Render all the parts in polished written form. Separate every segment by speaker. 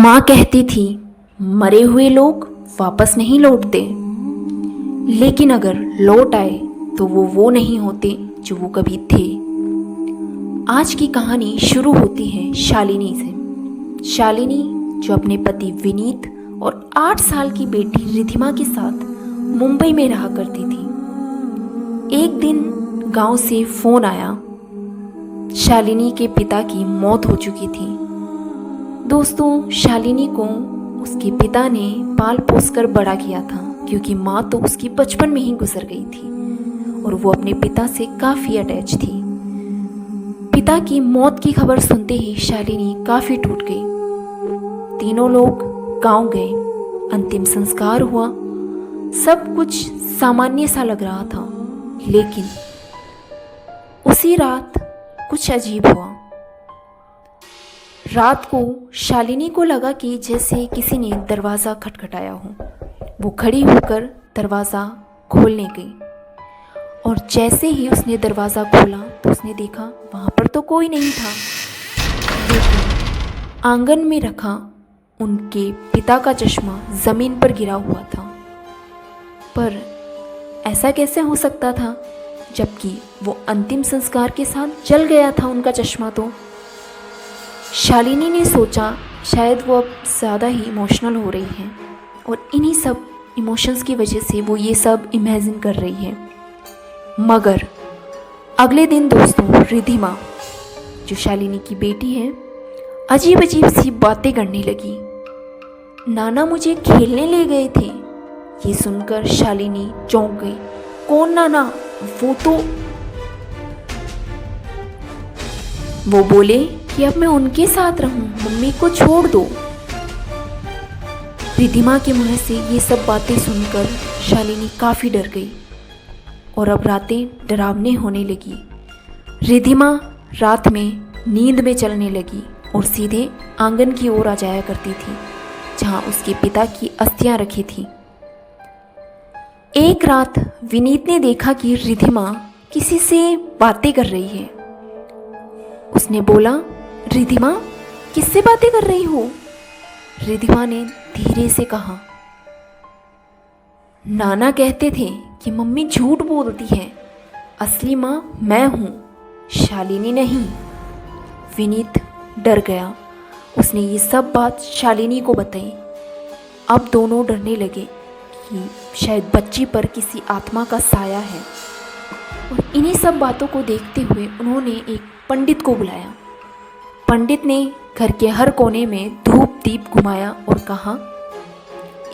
Speaker 1: माँ कहती थी मरे हुए लोग वापस नहीं लौटते, लेकिन अगर लौट आए तो वो नहीं होते जो वो कभी थे। आज की कहानी शुरू होती है शालिनी से। शालिनी जो अपने पति विनीत और 8 साल की बेटी रिधिमा के साथ मुंबई में रहा करती थी। एक दिन गांव से फोन आया। शालिनी के पिता की मौत हो चुकी थी। दोस्तों, शालिनी को उसके पिता ने पाल पोस कर बड़ा किया था, क्योंकि माँ तो उसकी बचपन में ही गुजर गई थी और वो अपने पिता से काफ़ी अटैच थी। पिता की मौत की खबर सुनते ही शालिनी काफ़ी टूट गई। तीनों लोग गांव गए, अंतिम संस्कार हुआ। सब कुछ सामान्य सा लग रहा था, लेकिन उसी रात कुछ अजीब हुआ। रात को शालिनी को लगा कि जैसे किसी ने दरवाज़ा खटखटाया हो। वो खड़ी होकर दरवाज़ा खोलने गई और जैसे ही उसने दरवाज़ा खोला तो उसने देखा वहाँ पर तो कोई नहीं था, लेकिन आंगन में रखा उनके पिता का चश्मा ज़मीन पर गिरा हुआ था। पर ऐसा कैसे हो सकता था, जबकि वो अंतिम संस्कार के साथ जल गया था उनका चश्मा। तो शालिनी ने सोचा शायद वो अब ज़्यादा ही इमोशनल हो रही है और इन्हीं सब इमोशंस की वजह से वो ये सब इमेजिन कर रही है। मगर अगले दिन दोस्तों, रिधिमा जो शालिनी की बेटी है, अजीब अजीब सी बातें करने लगी। नाना मुझे खेलने ले गए थे। ये सुनकर शालिनी चौंक गई। कौन नाना? वो बोले कि अब मैं उनके साथ रहूं, मम्मी को छोड़ दो। रिधिमा के मुंह से ये सब बातें सुनकर शालिनी काफ़ी डर गई और अब रातें डरावनी होने लगी। रिधिमा रात में नींद में चलने लगी और सीधे आंगन की ओर आ जाया करती थी, जहां उसके पिता की अस्थियां रखी थी। एक रात विनीत ने देखा कि रिधिमा किसी से बातें कर रही है। उसने बोला, रिधिमा किससे बातें कर रही हो? रिधिमा ने धीरे से कहा, नाना कहते थे कि मम्मी झूठ बोलती है, असली माँ मैं हूँ, शालिनी नहीं। विनीत डर गया। उसने ये सब बात शालिनी को बताई। अब दोनों डरने लगे कि शायद बच्ची पर किसी आत्मा का साया है। और इन्हीं सब बातों को देखते हुए उन्होंने एक पंडित को बुलाया। पंडित ने घर के हर कोने में धूप दीप घुमाया और कहा,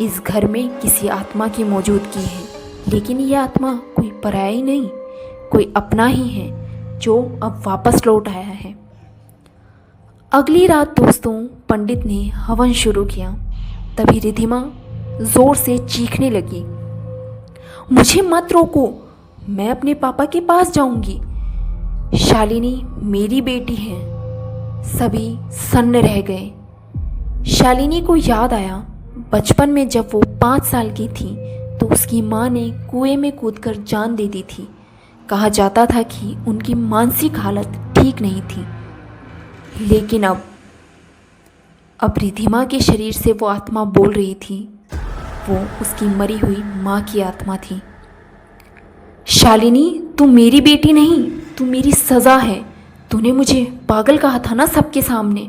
Speaker 1: इस घर में किसी आत्मा की मौजूदगी है, लेकिन यह आत्मा कोई पराया ही नहीं, कोई अपना ही है जो अब वापस लौट आया है। अगली रात दोस्तों, पंडित ने हवन शुरू किया। तभी रिधिमा जोर से चीखने लगी, मुझे मत रोको, मैं अपने पापा के पास जाऊंगी। शालिनी मेरी बेटी है। सभी सन्न रह गए। शालिनी को याद आया बचपन में जब वो 5 साल की थी तो उसकी माँ ने कुएं में कूदकर जान दे दी थी। कहा जाता था कि उनकी मानसिक हालत ठीक नहीं थी, लेकिन अब रिधिमा के शरीर से वो आत्मा बोल रही थी। वो उसकी मरी हुई माँ की आत्मा थी। शालिनी, तू मेरी बेटी नहीं, तू मेरी सज़ा है। तूने मुझे पागल कहा था ना सबके सामने।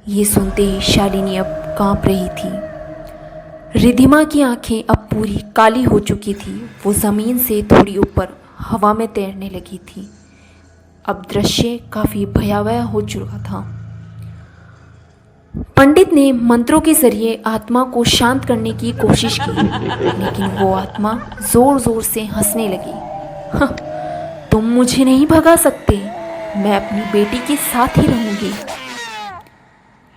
Speaker 1: ये सुनते ही शालिनी अब कांप रही थी। रिधिमा की आंखें अब पूरी काली हो चुकी थी। वो ज़मीन से थोड़ी ऊपर हवा में तैरने लगी थी। अब दृश्य काफ़ी भयावह हो चुका था। पंडित ने मंत्रों के जरिए आत्मा को शांत करने की कोशिश की, लेकिन वो आत्मा ज़ोर ज़ोर से हंसने लगी। तुम मुझे नहीं भगा सकते, मैं अपनी बेटी के साथ ही रहूंगी।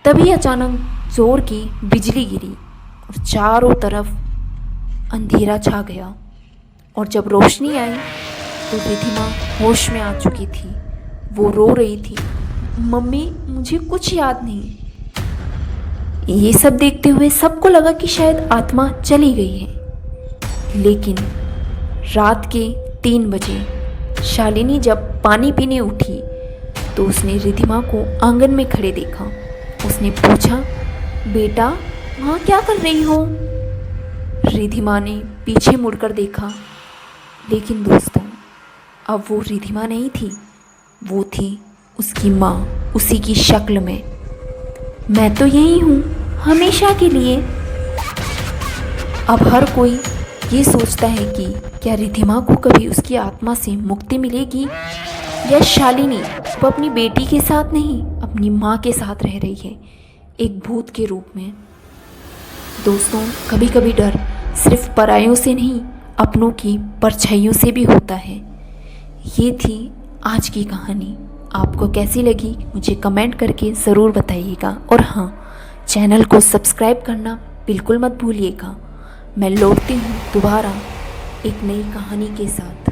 Speaker 1: तभी अचानक जोर की बिजली गिरी और चारों तरफ अंधेरा छा गया। और जब रोशनी आई तो रिधिमा होश में आ चुकी थी। वो रो रही थी, मम्मी मुझे कुछ याद नहीं। ये सब देखते हुए सबको लगा कि शायद आत्मा चली गई है। लेकिन रात के 3 बजे शालिनी जब पानी पीने उठी तो उसने रिधिमा को आंगन में खड़े देखा। उसने पूछा, बेटा, वहाँ क्या कर रही हो? रिधिमा ने पीछे मुड़कर देखा, लेकिन दोस्तों अब वो रिधिमा नहीं थी, वो थी उसकी माँ, उसी की शक्ल में। मैं तो यही हूँ हमेशा के लिए। अब हर कोई ये सोचता है कि क्या रिधिमा को कभी उसकी आत्मा से मुक्ति मिलेगी, या शालिनी वो अपनी बेटी के साथ नहीं, अपनी माँ के साथ रह रही है एक भूत के रूप में। दोस्तों, कभी कभी डर सिर्फ परायों से नहीं, अपनों की परछाइयों से भी होता है। ये थी आज की कहानी। आपको कैसी लगी मुझे कमेंट करके ज़रूर बताइएगा, और हाँ, चैनल को सब्सक्राइब करना बिल्कुल मत भूलिएगा। मैं लौटती हूँ दोबारा एक नई कहानी के साथ।